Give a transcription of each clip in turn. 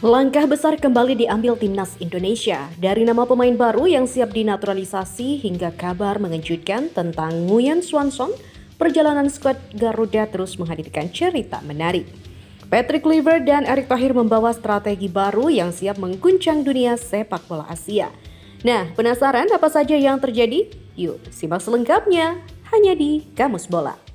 Langkah besar kembali diambil timnas Indonesia. Dari nama pemain baru yang siap dinaturalisasi hingga kabar mengejutkan tentang Nguyen Xuan Xuan, perjalanan skuad Garuda terus menghadirkan cerita menarik. Patrick Kluivert dan Erick Thohir membawa strategi baru yang siap mengguncang dunia sepak bola Asia. Nah, penasaran apa saja yang terjadi? Yuk, simak selengkapnya hanya di Kamus Bola.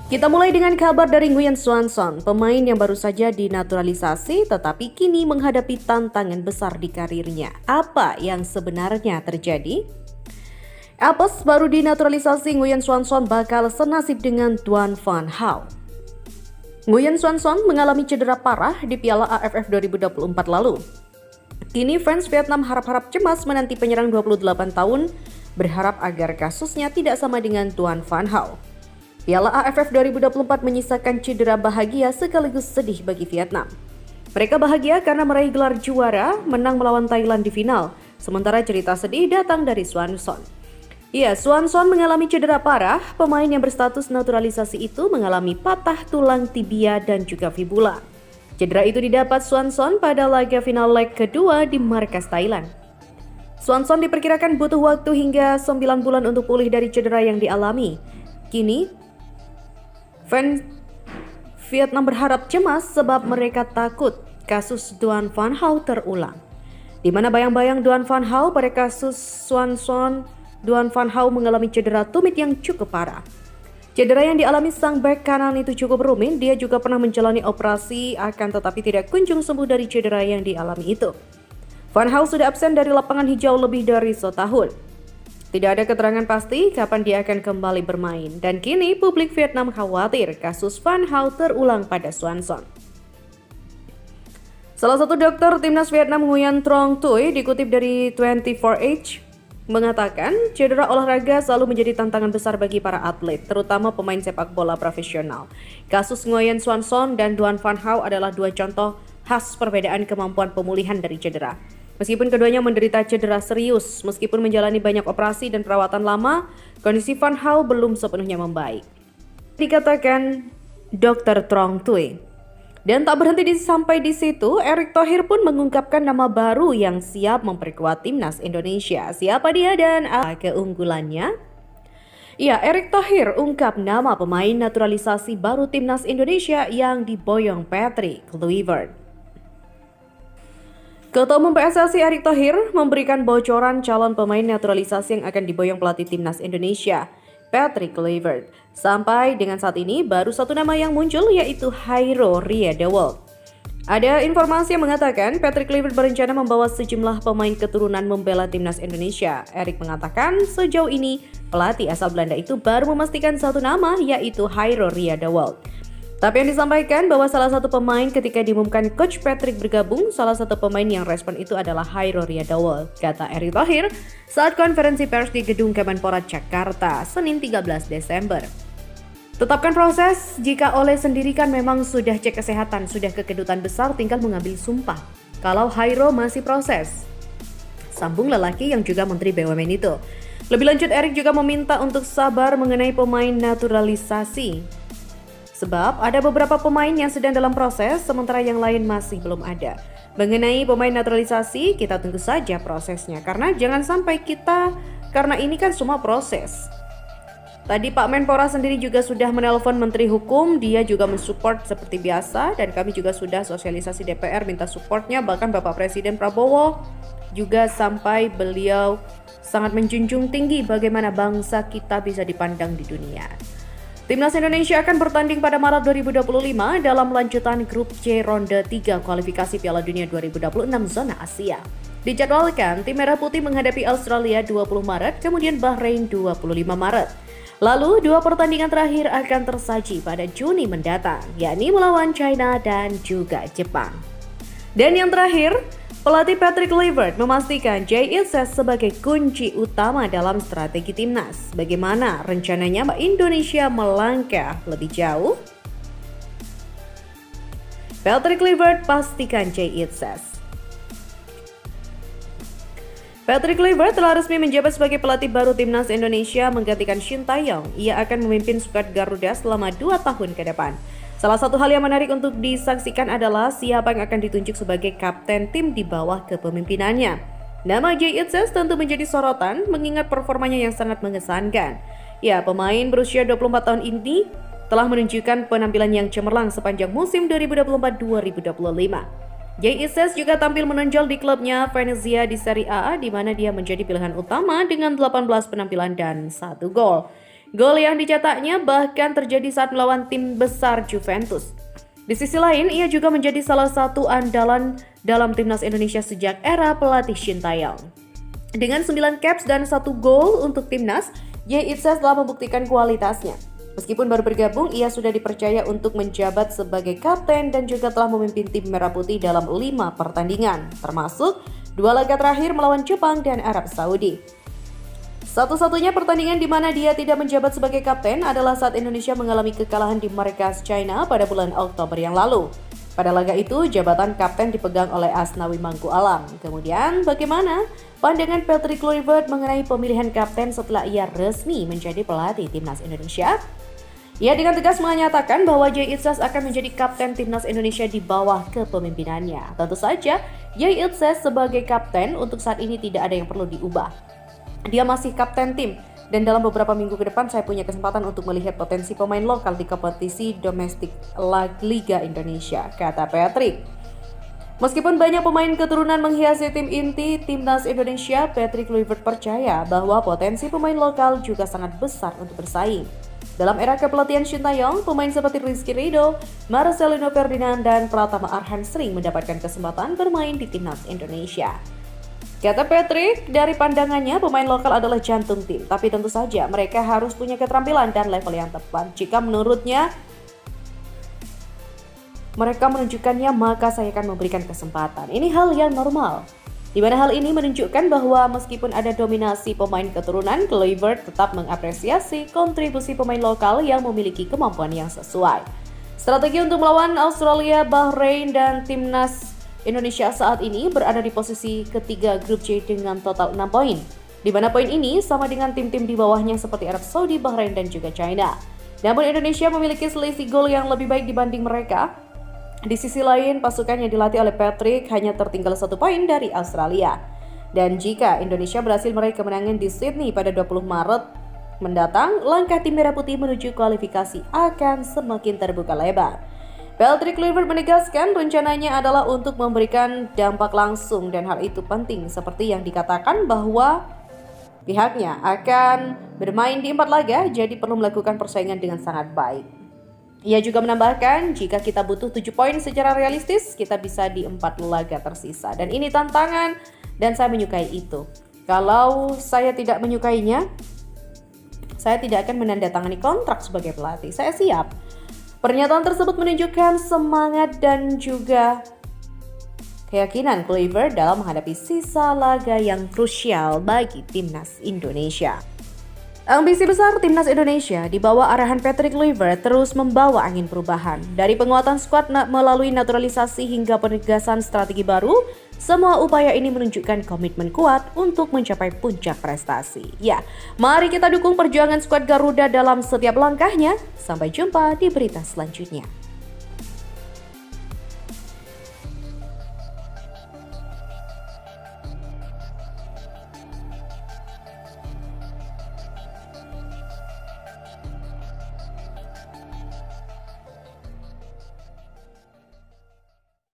Kita mulai dengan kabar dari Nguyen Xuan Xuan, pemain yang baru saja dinaturalisasi tetapi kini menghadapi tantangan besar di karirnya. Apa yang sebenarnya terjadi? Apes baru dinaturalisasi Nguyen Xuan Xuan bakal senasib dengan Duan Van Hao. Nguyen Xuan Xuan mengalami cedera parah di Piala AFF 2024 lalu. Kini fans Vietnam harap-harap cemas menanti penyerang 28 tahun berharap agar kasusnya tidak sama dengan Duan Van Hao. Piala AFF 2024 menyisakan cedera bahagia sekaligus sedih bagi Vietnam. Mereka bahagia karena meraih gelar juara, menang melawan Thailand di final. Sementara cerita sedih datang dari Xuan Xuan. Ya, Xuan Xuan mengalami cedera parah. Pemain yang berstatus naturalisasi itu mengalami patah tulang tibia dan juga fibula. Cedera itu didapat Xuan Xuan pada laga final leg kedua di markas Thailand. Xuan Xuan diperkirakan butuh waktu hingga 9 bulan untuk pulih dari cedera yang dialami. Kini, fans Vietnam berharap cemas sebab mereka takut kasus Duan Van Hao terulang. Di mana bayang-bayang Duan Van Hao pada kasus Xuan Xuan, Duan Van Hao mengalami cedera tumit yang cukup parah. Cedera yang dialami sang bek kanan itu cukup rumit, dia juga pernah menjalani operasi akan tetapi tidak kunjung sembuh dari cedera yang dialami itu. Van Hao sudah absen dari lapangan hijau lebih dari setahun. Tidak ada keterangan pasti kapan dia akan kembali bermain dan kini publik Vietnam khawatir kasus Van Hao terulang pada Xuan Xuan. Salah satu dokter timnas Vietnam Nguyen Trong Thuy dikutip dari 24H mengatakan cedera olahraga selalu menjadi tantangan besar bagi para atlet, terutama pemain sepak bola profesional. Kasus Nguyen Xuan Xuan dan Duan Van Hao adalah dua contoh khas perbedaan kemampuan pemulihan dari cedera. Meskipun keduanya menderita cedera serius, meskipun menjalani banyak operasi dan perawatan lama, kondisi Van Hao belum sepenuhnya membaik, dikatakan Dr. Trong Thuy. Dan tak berhenti sampai di situ, Erick Thohir pun mengungkapkan nama baru yang siap memperkuat timnas Indonesia. Siapa dia dan apa keunggulannya? Ya, Erick Thohir ungkap nama pemain naturalisasi baru timnas Indonesia yang diboyong Patrick Kluivert. Ketua Umum PSSI Erick Thohir memberikan bocoran calon pemain naturalisasi yang akan diboyong pelatih timnas Indonesia, Patrick Kluivert. Sampai dengan saat ini baru satu nama yang muncul yaitu Hairo Riedewald. Ada informasi yang mengatakan Patrick Kluivert berencana membawa sejumlah pemain keturunan membela timnas Indonesia. Erick mengatakan sejauh ini pelatih asal Belanda itu baru memastikan satu nama yaitu Hairo Riedewald. Tapi yang disampaikan bahwa salah satu pemain ketika diumumkan Coach Patrick bergabung, salah satu pemain yang respon itu adalah Hairo Riedewald, kata Erick Thohir saat konferensi pers di Gedung Kemenpora Jakarta, Senin 13 Desember. Tetapkan proses, jika oleh sendiri kan memang sudah cek kesehatan, sudah ke kedutaan besar tinggal mengambil sumpah. Kalau Hairo masih proses, sambung lelaki yang juga Menteri BUMN itu. Lebih lanjut, Erick juga meminta untuk sabar mengenai pemain naturalisasi. Sebab ada beberapa pemain yang sedang dalam proses, sementara yang lain masih belum ada. Mengenai pemain naturalisasi, kita tunggu saja prosesnya. Karena jangan sampai karena ini kan semua proses. Tadi Pak Menpora sendiri juga sudah menelpon Menteri Hukum, dia juga mensupport seperti biasa. Dan kami juga sudah sosialisasi DPR minta supportnya, bahkan Bapak Presiden Prabowo juga sampai beliau sangat menjunjung tinggi bagaimana bangsa kita bisa dipandang di dunia. Timnas Indonesia akan bertanding pada Maret 2025 dalam lanjutan grup C ronde 3 kualifikasi Piala Dunia 2026 zona Asia. Dijadwalkan tim Merah Putih menghadapi Australia 20 Maret, kemudian Bahrain 25 Maret. Lalu dua pertandingan terakhir akan tersaji pada Juni mendatang, yakni melawan China dan juga Jepang. Dan yang terakhir, pelatih Patrick Kluivert memastikan Jay Itzes sebagai kunci utama dalam strategi timnas. Bagaimana rencananya Indonesia melangkah lebih jauh? Patrick Kluivert pastikan Jay Itzes. Patrick Kluivert telah resmi menjabat sebagai pelatih baru timnas Indonesia menggantikan Shin Tae-yong. Ia akan memimpin skuad Garuda selama 2 tahun ke depan. Salah satu hal yang menarik untuk disaksikan adalah siapa yang akan ditunjuk sebagai kapten tim di bawah kepemimpinannya. Nama Jay Itzes tentu menjadi sorotan mengingat performanya yang sangat mengesankan. Ya, pemain berusia 24 tahun ini telah menunjukkan penampilan yang cemerlang sepanjang musim 2024-2025. Jay Itzes juga tampil menonjol di klubnya Venezia di Serie A, di mana dia menjadi pilihan utama dengan 18 penampilan dan 1 gol. Gol yang dicetaknya bahkan terjadi saat melawan tim besar Juventus. Di sisi lain, ia juga menjadi salah satu andalan dalam timnas Indonesia sejak era pelatih Shin Tae-yong. Dengan 9 caps dan 1 gol untuk timnas, Jay Itzes telah membuktikan kualitasnya. Meskipun baru bergabung, ia sudah dipercaya untuk menjabat sebagai kapten dan juga telah memimpin tim Merah Putih dalam 5 pertandingan, termasuk 2 laga terakhir melawan Jepang dan Arab Saudi. Satu-satunya pertandingan di mana dia tidak menjabat sebagai kapten adalah saat Indonesia mengalami kekalahan di markas China pada bulan Oktober yang lalu. Pada laga itu, jabatan kapten dipegang oleh Asnawi Mangku Alam. Kemudian, bagaimana pandangan Patrick Kluivert mengenai pemilihan kapten setelah ia resmi menjadi pelatih timnas Indonesia? Ia dengan tegas menyatakan bahwa Jay Itzes akan menjadi kapten timnas Indonesia di bawah kepemimpinannya. Tentu saja, Jay Itzes sebagai kapten untuk saat ini tidak ada yang perlu diubah. Dia masih kapten tim, dan dalam beberapa minggu ke depan saya punya kesempatan untuk melihat potensi pemain lokal di kompetisi domestik Liga Indonesia, kata Patrick. Meskipun banyak pemain keturunan menghiasi tim inti timnas Indonesia, Patrick Kluivert percaya bahwa potensi pemain lokal juga sangat besar untuk bersaing. Dalam era kepelatihan Shin Tae-yong, pemain seperti Rizky Ridho, Marcelino Ferdinand, dan Pratama Arhan sering mendapatkan kesempatan bermain di timnas Indonesia. Kata Patrick, dari pandangannya pemain lokal adalah jantung tim, tapi tentu saja mereka harus punya keterampilan dan level yang tepat. Jika menurutnya mereka menunjukkannya, maka saya akan memberikan kesempatan. Ini hal yang normal. Di mana hal ini menunjukkan bahwa meskipun ada dominasi pemain keturunan, Kluivert tetap mengapresiasi kontribusi pemain lokal yang memiliki kemampuan yang sesuai. Strategi untuk melawan Australia, Bahrain, dan timnas Indonesia saat ini berada di posisi ketiga grup C dengan total 6 poin. Di mana poin ini sama dengan tim-tim di bawahnya seperti Arab Saudi, Bahrain, dan juga China. Namun Indonesia memiliki selisih gol yang lebih baik dibanding mereka. Di sisi lain, pasukan yang dilatih oleh Patrick hanya tertinggal 1 poin dari Australia. Dan jika Indonesia berhasil meraih kemenangan di Sydney pada 20 Maret mendatang, langkah tim Merah Putih menuju kualifikasi akan semakin terbuka lebar. Patrick Kluivert menegaskan rencananya adalah untuk memberikan dampak langsung dan hal itu penting seperti yang dikatakan bahwa pihaknya akan bermain di 4 laga jadi perlu melakukan persaingan dengan sangat baik. Ia juga menambahkan, jika kita butuh 7 poin secara realistis, kita bisa di 4 laga tersisa. Dan ini tantangan, dan saya menyukai itu. Kalau saya tidak menyukainya, saya tidak akan menandatangani kontrak sebagai pelatih. Saya siap. Pernyataan tersebut menunjukkan semangat dan juga keyakinan Kluivert dalam menghadapi sisa laga yang krusial bagi timnas Indonesia. Ambisi besar timnas Indonesia di bawah arahan Patrick Kluivert terus membawa angin perubahan. Dari penguatan skuad melalui naturalisasi hingga penegasan strategi baru, semua upaya ini menunjukkan komitmen kuat untuk mencapai puncak prestasi. Ya, mari kita dukung perjuangan skuad Garuda dalam setiap langkahnya. Sampai jumpa di berita selanjutnya.